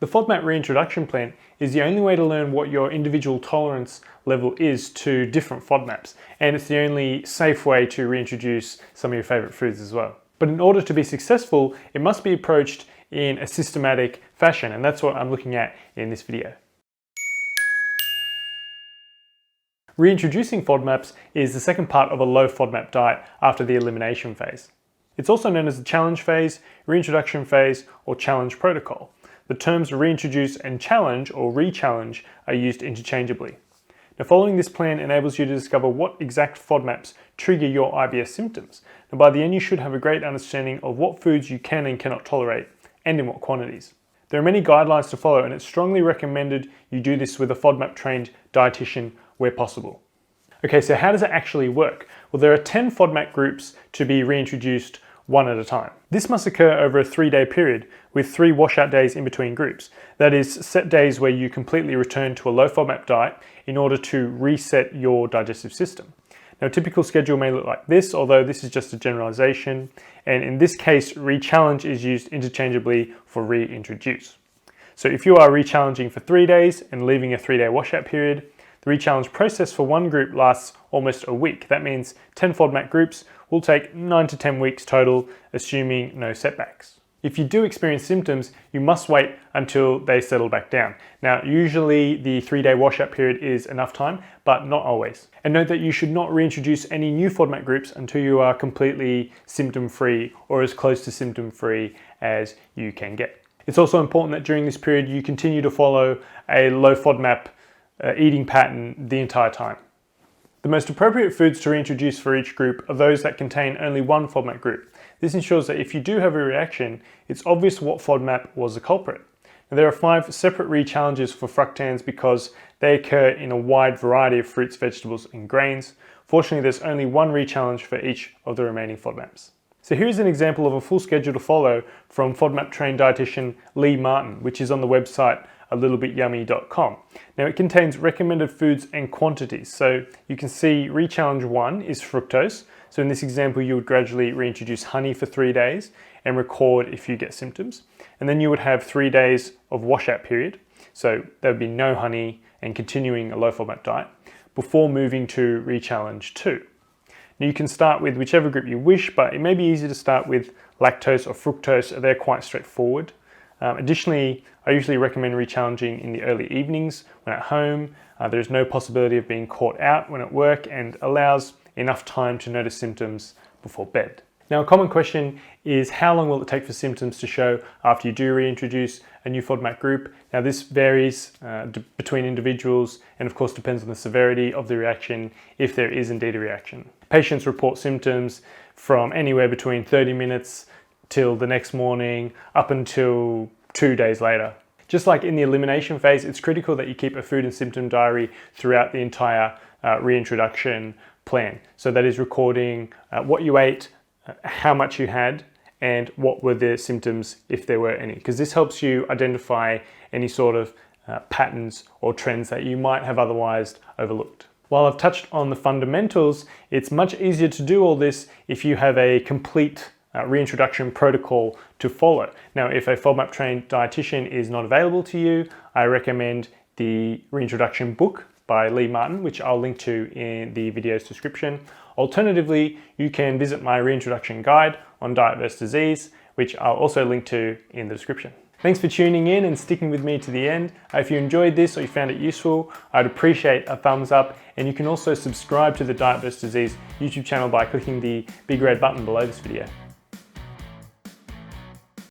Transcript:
The FODMAP Reintroduction plan is the only way to learn what your individual tolerance level is to different FODMAPs, and it's the only safe way to reintroduce some of your favourite foods as well. But in order to be successful, it must be approached in a systematic fashion, and that's what I'm looking at in this video. Reintroducing FODMAPs is the second part of a low FODMAP diet after the elimination phase. It's also known as the challenge phase, reintroduction phase, or challenge protocol. The terms reintroduce and challenge or re-challenge are used interchangeably. Now, following this plan enables you to discover what exact FODMAPs trigger your IBS symptoms. Now, by the end, you should have a great understanding of what foods you can and cannot tolerate and in what quantities. There are many guidelines to follow, and it's strongly recommended you do this with a FODMAP trained dietitian where possible. Okay, so how does it actually work? Well, there are 10 FODMAP groups to be reintroduced one at a time. This must occur over a 3-day period with 3 washout days in between groups. That is, set days where you completely return to a low FODMAP diet in order to reset your digestive system. Now, a typical schedule may look like this, although this is just a generalization, and in this case, re-challenge is used interchangeably for reintroduce. So if you are re-challenging for 3 days and leaving a 3-day washout period, the re-challenge process for one group lasts almost a week. That means 10 FODMAP groups will take 9 to 10 weeks total, assuming no setbacks. If you do experience symptoms, you must wait until they settle back down. Now, usually the 3-day washout period is enough time, but not always. And note that you should not reintroduce any new FODMAP groups until you are completely symptom-free or as close to symptom-free as you can get. It's also important that during this period you continue to follow a low FODMAP eating pattern the entire time. The most appropriate foods to reintroduce for each group are those that contain only one FODMAP group. This ensures that if you do have a reaction, it's obvious what FODMAP was the culprit. Now, there are 5 separate re-challenges for fructans because they occur in a wide variety of fruits, vegetables, and grains. Fortunately, there's only one re-challenge for each of the remaining FODMAPs. So here's an example of a full schedule to follow from FODMAP trained dietitian Lee Martin, which is on the website alittlebit.yummy.com. Now, it contains recommended foods and quantities. So you can see re-challenge 1 is fructose. So in this example, you would gradually reintroduce honey for 3 days and record if you get symptoms. And then you would have 3 days of washout period. So there would be no honey and continuing a low FODMAP diet before moving to re-challenge 2. Now, you can start with whichever group you wish, but it may be easy to start with lactose or fructose. They're quite straightforward. Additionally, I usually recommend re-challenging in the early evenings when at home. There's no possibility of being caught out when at work and allows enough time to notice symptoms before bed. Now, a common question is how long will it take for symptoms to show after you do reintroduce a new FODMAP group? Now, this varies between individuals and of course depends on the severity of the reaction if there is indeed a reaction. Patients report symptoms from anywhere between 30 minutes till the next morning up until 2 days later. Just like in the elimination phase, it's critical that you keep a food and symptom diary throughout the entire reintroduction plan. So that is recording what you ate, how much you had, and what were the symptoms if there were any, because this helps you identify any sort of patterns or trends that you might have otherwise overlooked. While I've touched on the fundamentals, it's much easier to do all this if you have a complete reintroduction protocol to follow. Now, if a FODMAP trained dietitian is not available to you, I recommend the reintroduction book by Lee Martin, which I'll link to in the video's description. Alternatively, you can visit my reintroduction guide on diet versus disease, which I'll also link to in the description. Thanks for tuning in and sticking with me to the end. If you enjoyed this or you found it useful, I'd appreciate a thumbs up, and you can also subscribe to the Diet vs Disease YouTube channel by clicking the big red button below this video.